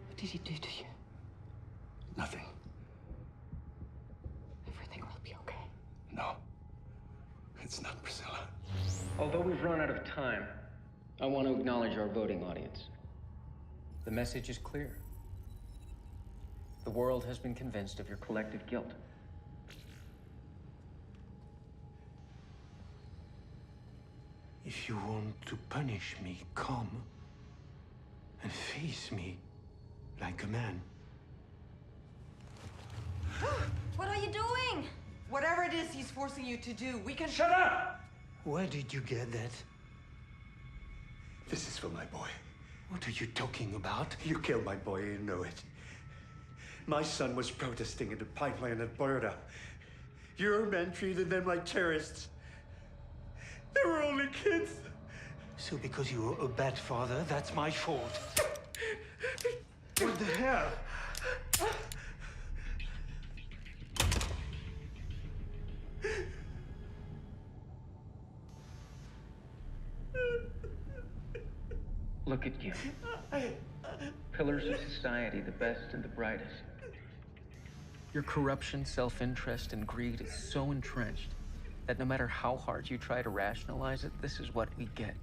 What did he do to you? Nothing. Everything will be okay. No. It's not Priscilla. Although we've run out of time, I want to acknowledge our voting audience. The message is clear. The world has been convinced of your collective guilt. If you want to punish me, come and face me like a man. What are you doing? Whatever it is he's forcing you to do, we can— Shut up! Where did you get that? This is for my boy. What are you talking about? You killed my boy, you know it. My son was protesting in the pipeline at Borda. Your men treated them like terrorists. They were only kids. So because you were a bad father, that's my fault. What the hell? Look at you. Pillars of society, the best and the brightest. Your corruption, self-interest, and greed is so entrenched that no matter how hard you try to rationalize it, this is what we get.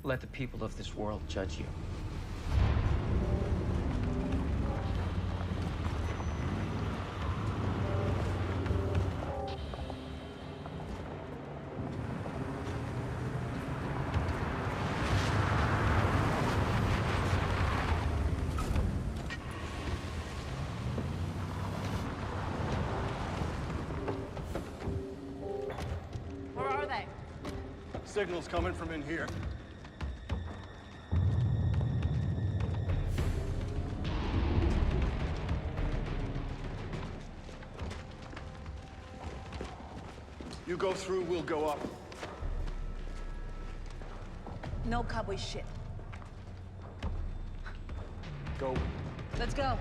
Let the people of this world judge you. Where are they? Signal's coming from in here. You go through, we'll go up. No cowboy shit. Go. Let's go.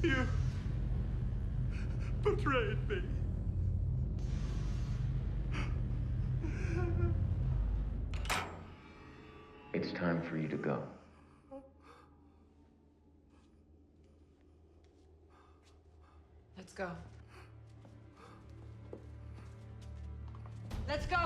You betrayed me. It's time for you to go. Let's go. Let's go!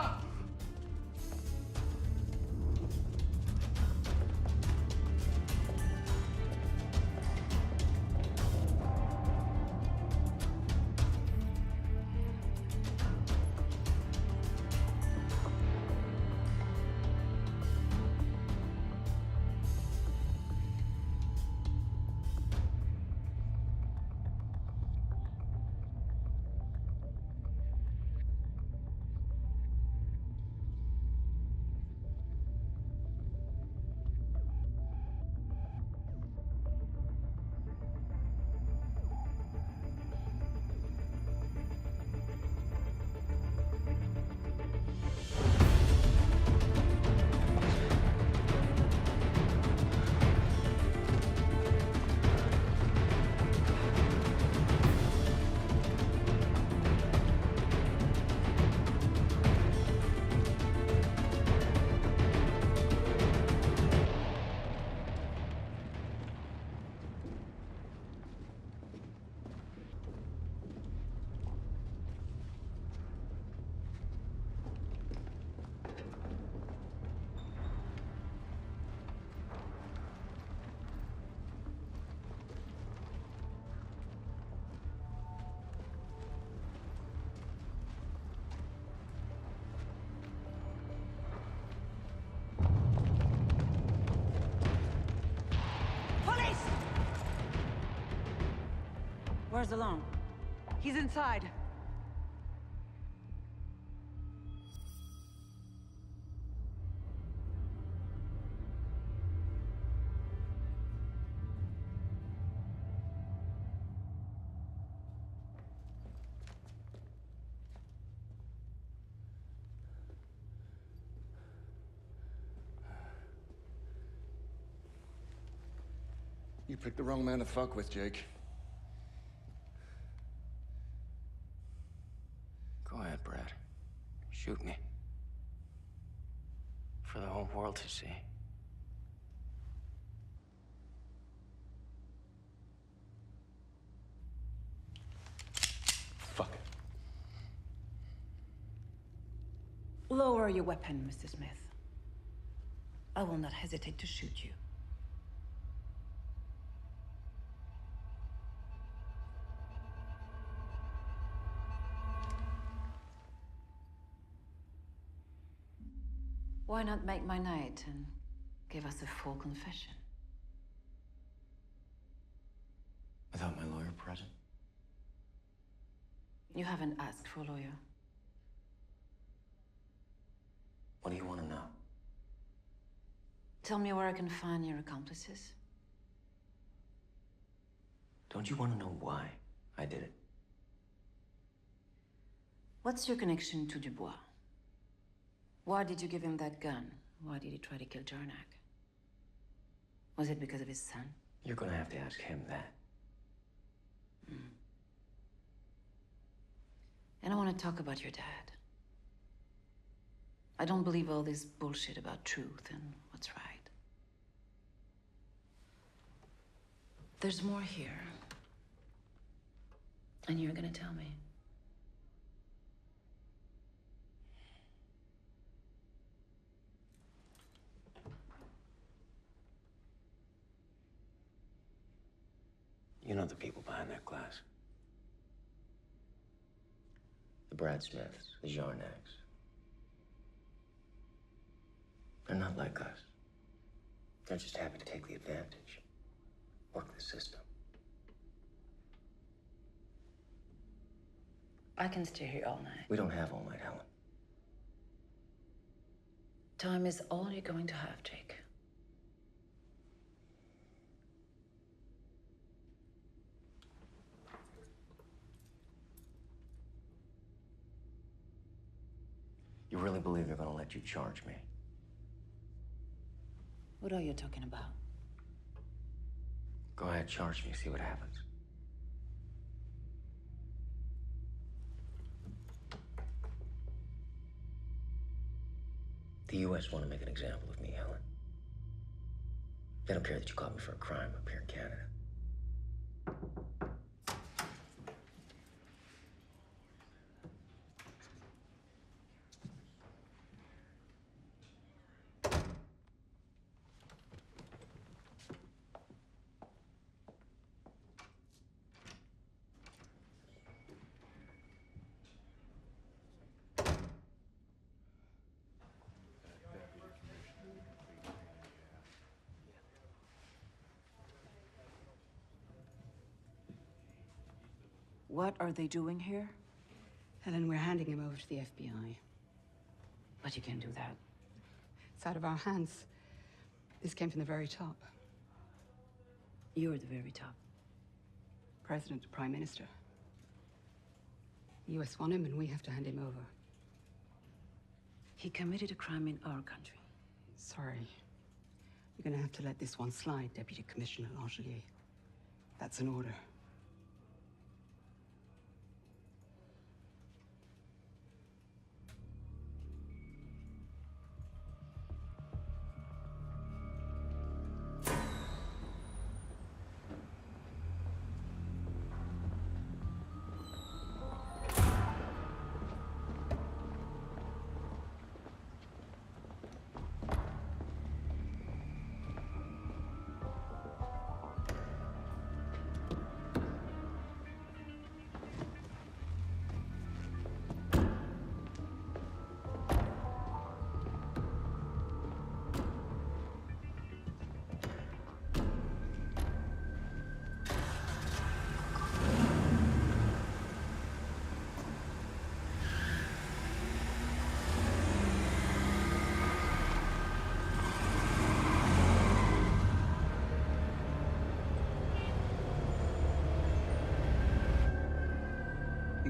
Where's the loan? He's inside. You picked the wrong man to fuck with, Jake. Go ahead, Brad. Shoot me. For the whole world to see. Fuck it. Lower your weapon, Mr. Smith. I will not hesitate to shoot you. Why not make my night and give us a full confession? Without my lawyer present? You haven't asked for a lawyer. What do you want to know? Tell me where I can find your accomplices. Don't you want to know why I did it? What's your connection to Dubois? Why did you give him that gun? Why did he try to kill Jarnac? Was it because of his son? You're gonna have to ask him that. And I want to talk about your dad. I don't believe all this bullshit about truth and what's right. There's more here. And you're gonna tell me. You know the people behind that glass. The Brad Smiths, the Jarnacs. They're not like us. They're just happy to take the advantage. Work the system. I can stay here all night. We don't have all night, Helen. Time is all you're going to have, Jake. You really believe they're gonna let you charge me? What are you talking about? Go ahead, charge me, see what happens. The U.S. want to make an example of me, Helen. They don't care that you caught me for a crime up here in Canada. What are they doing here? Helen, we're handing him over to the FBI. But you can't do that. It's out of our hands. This came from the very top. You're the very top. President, Prime Minister. The US want him, and we have to hand him over. He committed a crime in our country. Sorry. You're gonna have to let this one slide, Deputy Commissioner Langelier. That's an order.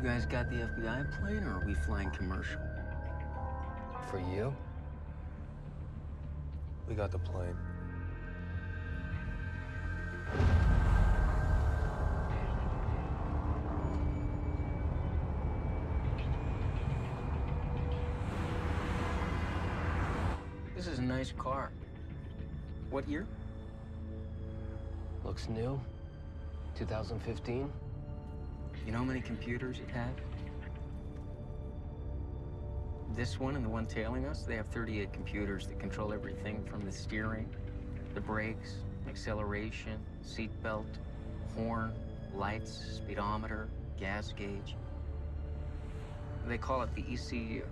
You guys got the FBI plane, or are we flying commercial? For you, we got the plane. This is a nice car. What year? Looks new. 2015. You know how many computers it had? This one and the one tailing us, they have 38 computers that control everything from the steering, the brakes, acceleration, seat belt, horn, lights, speedometer, gas gauge. They call it the ECU.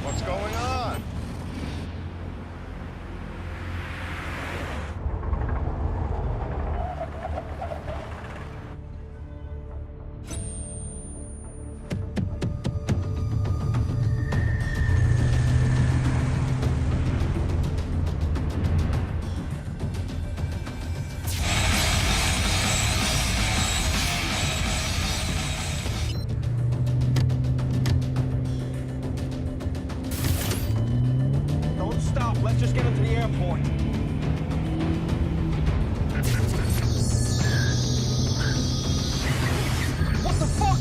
What's going on? Don't stop. Let's just get into the airport. What the fuck?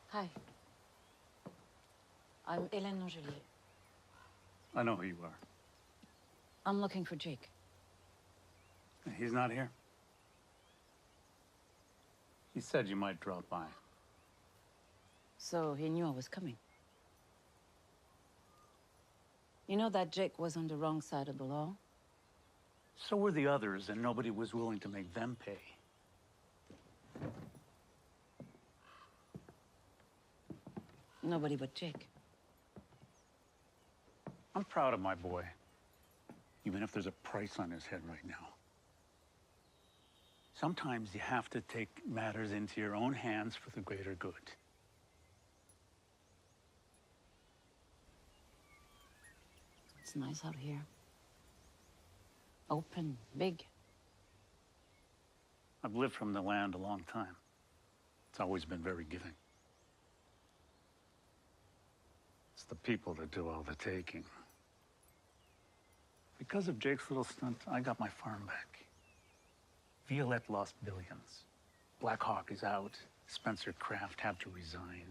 Hi. I'm Hélène Langelier. I know who you are. I'm looking for Jake. He's not here. He said you might drop by. So he knew I was coming. You know that Jake was on the wrong side of the law? So were the others, and nobody was willing to make them pay. Nobody but Jake. I'm proud of my boy, even if there's a price on his head right now. Sometimes you have to take matters into your own hands for the greater good. It's nice out here. Open, big. I've lived from the land a long time. It's always been very giving. It's the people that do all the taking. Because of Jake's little stunt, I got my farm back. Violette lost billions. Black Hawk is out. Spencer Kraft had to resign.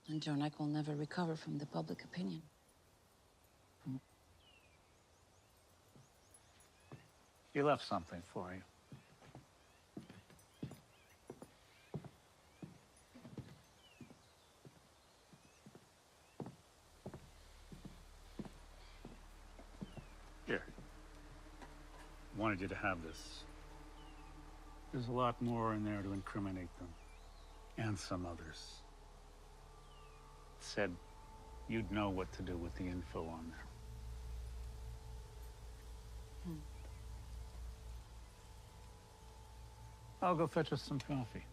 And Jornak will never recover from the public opinion. He left something for you. Here. Wanted you to have this. There's a lot more in there to incriminate them. And some others. Said you'd know what to do with the info on there. I'll go fetch us some coffee.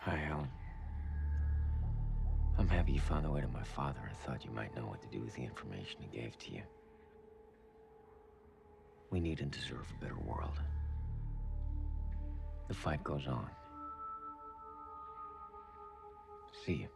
Hi, Helen. I'm happy you found the way to my father. I thought you might know what to do with the information he gave to you. We need and deserve a better world. The fight goes on. See you.